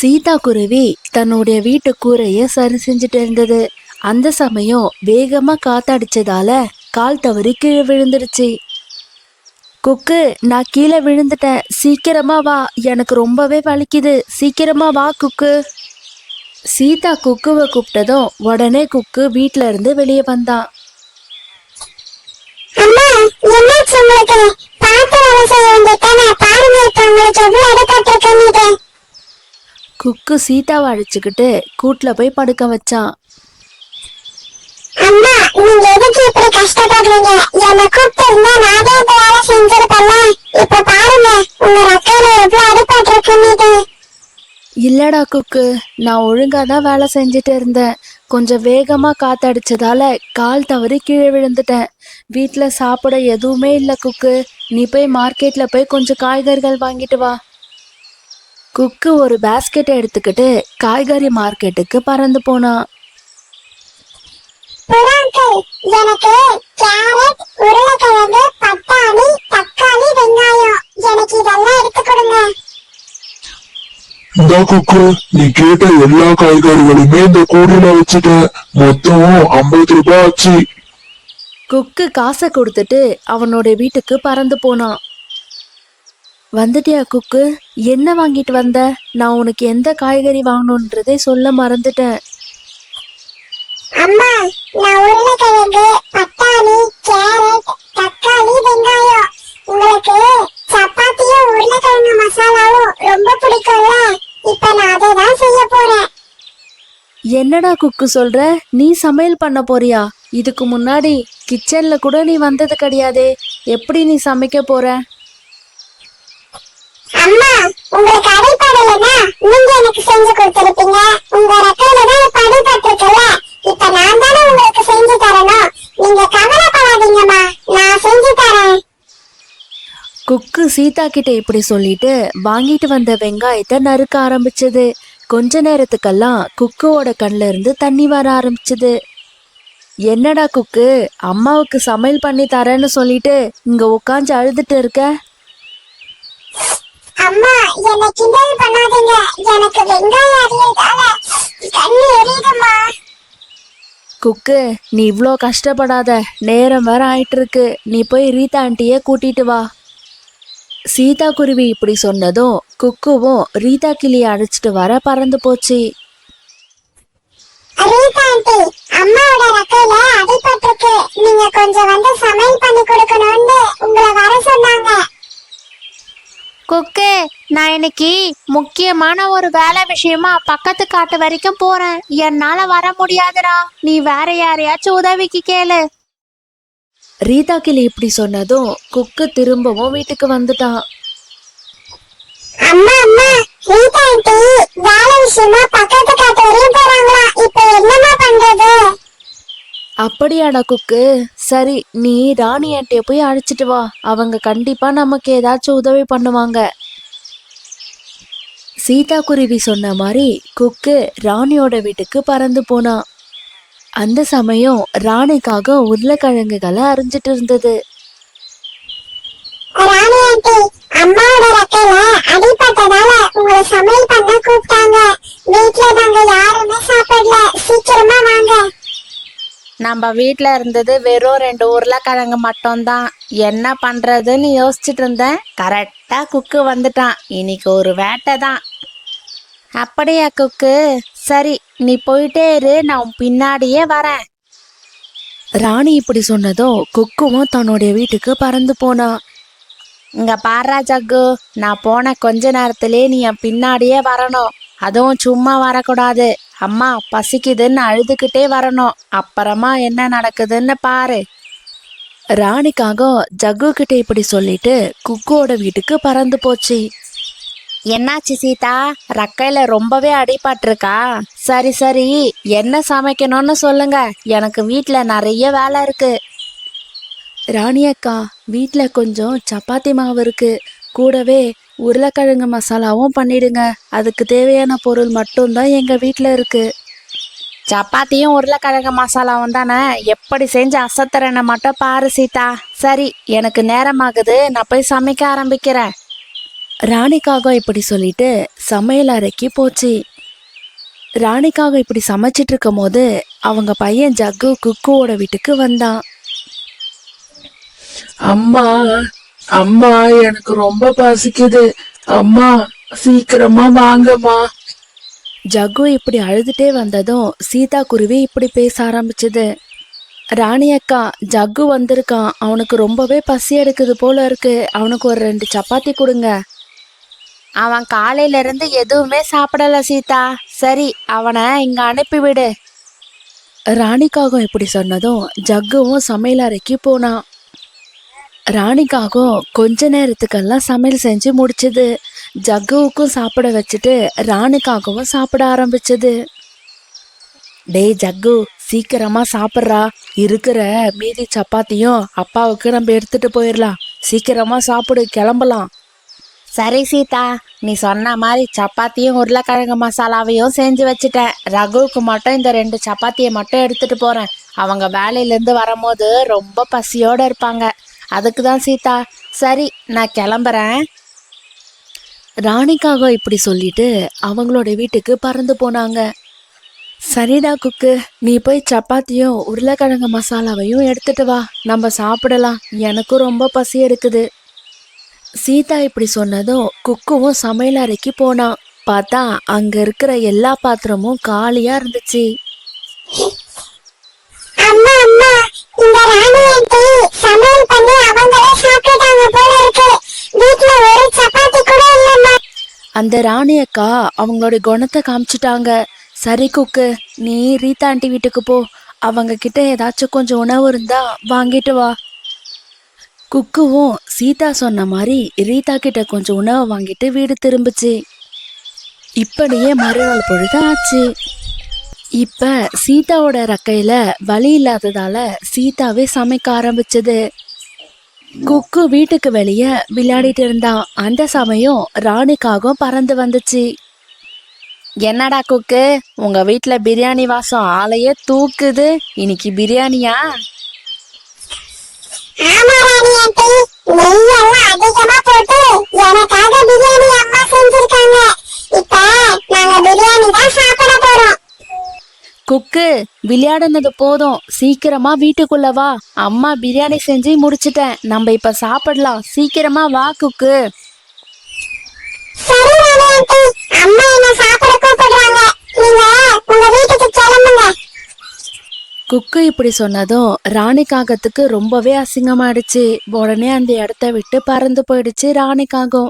சீதா குருவி தன்னுடைய வீட்டு கூரைய சரி செஞ்சுட்டு இருந்தது. அந்த சமயம் வேகமா காத்தடிச்சதால கால் தவறி கீழே விழுந்துடுச்சு. குக்கு, நான் கீழே விழுந்துட்டேன், சீக்கிரமா வா, எனக்கு ரொம்பவே வலிக்குது, சீக்கிரமா வா குக்கு. சீதா குக்குவை கூப்பிட்டதும் உடனே குக்கு வீட்ல இருந்து வெளியே வந்தான். குக்கு சீதாவை அழைச்சுக்கிட்டு கூட்டுல போய் படுக்க வச்சான். இல்லடா குக்கு, நான் ஒழுங்காதான் வேலை செஞ்சுட்டு இருந்தேன். கொஞ்சம் வேகமா காத்தடிச்சதால கால் தவறி கீழே விழுந்துட்டேன். வீட்டுல சாப்பிட எதுவுமே இல்லை குக்கு, நீ போய் மார்க்கெட்ல போய் கொஞ்சம் காய்கறிகள் வாங்கிட்டு வா. குக்கு ஒரு பேஸ்கெட்டை எடுத்துக்கிட்டு காய்கறி மார்க்கெட்டுக்கு பறந்து போனான். இந்த குக்கு, நீ கேட்ட எல்லா காய்கறிகளுமே இந்த கூடையில வச்சுட்டேன். மொத்தம் 50 ரூபாய் ஆச்சு. குக்கு காசை கொடுத்துட்டு அவனோட வீட்டுக்கு பறந்து போனான். வந்துட்டியா குக்கு? என்ன வாங்கிட்டு வந்த? நான் உனக்கு எந்த காய்கறி வாங்கணுன்றதை சொல்ல மறந்துட்டேன். அம்மா, நான் உருளைக்கிழங்கு, பட்டாணி, கேரட், தக்காளி, வெங்காயம். உங்களுக்கு சப்பாத்தியும் உருளைக்கிழங்கு மசாலாவும் ரொம்ப பிடிக்கும்ல, இப்ப நான் அதை தான் செய்ய போறேன். என்னடா குக்கு சொல்ற? நீ சமையல் பண்ண போறியா? இதுக்கு முன்னாடி கிச்சன்ல கூட நீ வந்தது கிடையாதே, எப்படி நீ சமைக்க போற? அம்மா, உங்களுக்கு அடிப்படையிலனா நீங்க எனக்கு செஞ்சு கொடுத்திருப்பீங்க. உங்க ரெக்கையில தான் படிபட்டிருக்குல்ல, இப்ப நான் தானே உங்களுக்கு செஞ்சு தரணும். நீங்க கவலைப்படாதீங்கம்மா, நான் செஞ்சு தரேன். குக்கு சீதா கிட்ட இப்படி சொல்லிட்டு வாங்கிட்டு வந்த வெங்காயத்தை நறுக்க ஆரம்பிச்சது. கொஞ்ச நேரத்துக்கெல்லாம் குக்குவோட கண்ல இருந்து தண்ணி வர ஆரம்பிச்சது. என்னடா குக்கு, அம்மாவுக்கு சமையல் பண்ணி தரேன்னு சொல்லிட்டு இங்க உட்காந்து அழுதுட்டு இருக்க? அம்மா, என்ன கிண்டல் பண்ணாதீங்க, எனக்கு வெங்காயம் அரியதால கண்ணு எரியுதுமா. குக்கு, நீ இவ்ளோ கஷ்டப்படாத, நேரம் வேற ஆயிட்டு இருக்கு. நீ போய் ரீதா ஆண்டிய கூட்டிட்டு வா. சீதா குருவி இப்படி சொன்னதும் குக்குவும் ரீதா கிளியை அழைச்சிட்டு வர பறந்து போச்சு. ரீதா ஆண்டி, அம்மாவோட ரெக்கையில அடிபட்டிருக்கு, நீங்க கொஞ்சம் வந்து சமையல் பண்ணி கொடுக்கணும்னு உங்களை வர சொன்னாங்க. குக்கு, நான் இன்னைக்கு முக்கியமான ஒரு வேலை விஷயமா பக்கத்து காட்டு வரைக்கும் போறேன். என்னால வர முடியாதுடா, நீ வேற யாரையாச்சும் உதவிக்கு கேளு. ரீதா கிளி இப்படி சொன்னதும் குக்கு திரும்பவும் வீட்டுக்கு வந்துட்டான். அம்மா அம்மா, ரீதா ஆண்டி வேலை விஷயமா பக்கத்து காட்டு வரையும் போறாங்களா, இப்ப என்னமா பண்றது? அப்படியாடா குக்கு, சரி, நீ ராணி ஆண்டிய போய் அழைச்சிட்டு வா, அவங்க கண்டிப்பா நமக்கு ஏதாச்சும் உதவி பண்ணுவாங்க. சீதா குருவி சொன்ன மாதிரி குக்கு ராணியோட வீட்டுக்கு பறந்து போனான். அந்த சமயம் ராணிக்காக உருளைக்கிழங்குகளை அரிஞ்சிட்டு இருந்தது. ராணி ஆண்டி, அம்மாவோட ரெக்கையில அடிபட்டதால உங்களை சமையல் பண்ண கூப்பிட்டாங்க. வீட்டுல நாங்க யாருமே சாப்பிடல, சீக்கிரமா வாங்க. நம்ம வீட்ல இருந்தது வெறும் 2 உருளைக்கிழங்கு மட்டும்தான். என்ன பண்றதுன்னு யோசிச்சுட்டு இருந்தேன். கரெக்டா குக்கு வந்துட்டான். இன்னைக்கு ஒரு வேட்டை தான். அப்படியா குக்கு? சரி, நீ போயிட்டே இரு, நான் உன் பின்னாடியே வரேன். ராணி இப்படி சொன்னதும் குக்குவும் தன்னுடைய வீட்டுக்கு பறந்து போனான். இங்க பாரா ஜக்கு, நான் போன கொஞ்ச நேரத்திலே நீ என் பின்னாடியே வரணும். அதுவும் சும்மா வரக்கூடாது. அம்மா பசிக்குதுன்னு அழுதுகிட்டே வரணும். அப்புறமா என்ன நடக்குதுன்னு பாரு. ராணிக்காக ஜக்கு கிட்ட இப்படி சொல்லிட்டு குக்குவோட வீட்டுக்கு பறந்து போச்சு. என்னாச்சு சீதா, ரெக்கையில ரொம்பவே அடிபட்டிருக்கா? சரி சரி, என்ன சமைக்கணும்னு சொல்லுங்க, எனக்கு வீட்ல நிறைய வேலை இருக்கு. ராணி அக்கா, வீட்ல கொஞ்சம் சப்பாத்தி மாவு இருக்கு, கூடவே உருளைக்கிழங்கு மசாலாவும் பண்ணிடுங்க. அதுக்கு தேவையான பொருள் மட்டும்தான் எங்க வீட்ல இருக்கு. சப்பாத்தியும் உருளைக்கிழங்கு மசாலாவும் தானே, எப்படி செஞ்சு அசத்துறேன்னு மட்டும் பாரு சீதா. சரி, எனக்கு நேரமாகுது, நான் போய் சமைக்க ஆரம்பிக்கிறேன். ராணிக்காகம் இப்படி சொல்லிட்டு சமையல் அறைக்கு போச்சு. ராணிக்காகம் இப்படி சமைச்சிட்டு இருக்கும் போது அவங்க பையன் ஜக்கு குக்குவோட வீட்டுக்கு வந்தான். அம்மா அம்மா எனக்கு ரொம்ப பசிக்குது. அம்மா சீக்கிரமா வாங்கம்மா. ஜக்கு இப்படி அழுதுட்டே வந்ததும் சீதா குருவி இப்படி பேச ஆரம்பிச்சது. ராணி அக்கா, ஜக்கு வந்திருக்கான், அவனுக்கு ரொம்பவே பசி எடுக்குது போல இருக்கு, அவனுக்கு ஒரு 2 சப்பாத்தி கொடுங்க. அவன் காலையில இருந்து எதுவுமே சாப்பிடல சீதா. சரி, அவனை இங்க அனுப்பிவிடு. ராணிக்காகம் இப்படி சொன்னதும் ஜக்குவும் சமையல் அறைக்கு போனான். ராணிக்காகம் கொஞ்ச நேரத்துக்கெல்லாம் சமையல் செஞ்சு முடிச்சது. ஜக்குவுக்கும் சாப்பிட வச்சுட்டு ராணிக்காகவும் சாப்பிட ஆரம்பிச்சது. டேய் ஜக்கு, சீக்கிரமா சாப்பிட்றா, இருக்கிற மீதி சப்பாத்தியும் அப்பாவுக்கு நம்ம எடுத்துட்டு போயிடலாம். சீக்கிரமா சாப்பிடு, கிளம்பலாம். சரி சீதா, நீ சொன்ன மாதிரி சப்பாத்தியும் உருளைக்கிழங்கு மசாலாவையும் செஞ்சு வச்சுட்டேன். ரகுவுக்கு மட்டும் இந்த 2 சப்பாத்தியை மட்டும் எடுத்துட்டு போறேன். அவங்க வேலையிலேருந்து வரும்போது ரொம்ப பசியோட இருப்பாங்க, அதுக்கு தான் சீதா. சரி, நான் கிளம்புறேன். ராணிக்காகம் இப்படி சொல்லிட்டு அவங்களோட வீட்டுக்கு பறந்து போனாங்க. சரிடா குக்கு, நீ போய் சப்பாத்தியும் உருளைக்கிழங்கு மசாலாவையும் எடுத்துட்டு வா, நம்ம சாப்பிடலாம், எனக்கும் ரொம்ப பசி எடுக்குது. சீதா இப்படி சொன்னதும் குக்குவும் சமையல் அறைக்கு போனான். பார்த்தா அங்க இருக்கிற எல்லா பாத்திரமும் காலியா இருந்துச்சு. அம்மா அம்மா, இந்த ராணி ஆண்டி சமையல் பண்ணி அவங்களே சாப்பிட்டாங்க போல இருக்கு. வீட்ல ஒரு சப்பாத்தி கூட இல்லம்மா. அந்த ராணி அக்கா அவங்களோட குணத்தை காமிச்சிட்டாங்க. சரி குக்கு, நீ ரீதா ஆண்டி வீட்டுக்கு போ, அவங்க கிட்ட ஏதாச்சும் கொஞ்சம் உணவு இருந்தா வாங்கிட்டு வா. குக்குவும் சீதா சொன்ன மாதிரி ரீதா கிட்ட கொஞ்சம் உணவு வாங்கிட்டு வீடு திரும்பிச்சு. இப்படியே மறுநாள் பொழுது ஆச்சு. இப்ப சீதாவோட ரக்கையில வலி இல்லாததால சீதாவே சமைக்க ஆரம்பிச்சது. குக்கு வீட்டுக்கு வெளியே விளையாடிட்டு இருந்தான். அந்த சமயம் ராணிக்காகவும் பறந்து வந்துச்சு. என்னடா குக்கு, உங்க வீட்ல பிரியாணி வாசம் ஆளையே தூக்குது. இன்னைக்கு பிரியாணியா? ஆமா ராணி ஆண்டி, நெய்யெல்லாம் அதிகமா போட்டு எனக்காக பிரியாணி அம்மா செஞ்சிருக்காங்க. இப்ப நாங்க பிரியாணி தான் சாப்பிட போறோம். குக்கு, விளையாடுனது போதும், சீக்கிரமா வீட்டுக்குள்ள வா, அம்மா பிரியாணி செஞ்சு முடிச்சிட்டேன், நம்ம இப்ப சாப்பிடலாம், சீக்கிரமா வா குக்கு. சரி ராணி ஆண்டி, அம்மா என்ன சாப்பிட கூப்பிடுறாங்க, நீங்க உங்க வீட்டுக்கு கிளம்புங்க. குக்கு இப்படி சொன்னதும் ராணிக்காகத்துக்கு ரொம்பவே அசிங்கமாயிடுச்சு. உடனே அந்த இடத்த விட்டு பறந்து போயிடுச்சு ராணிக்காகம்.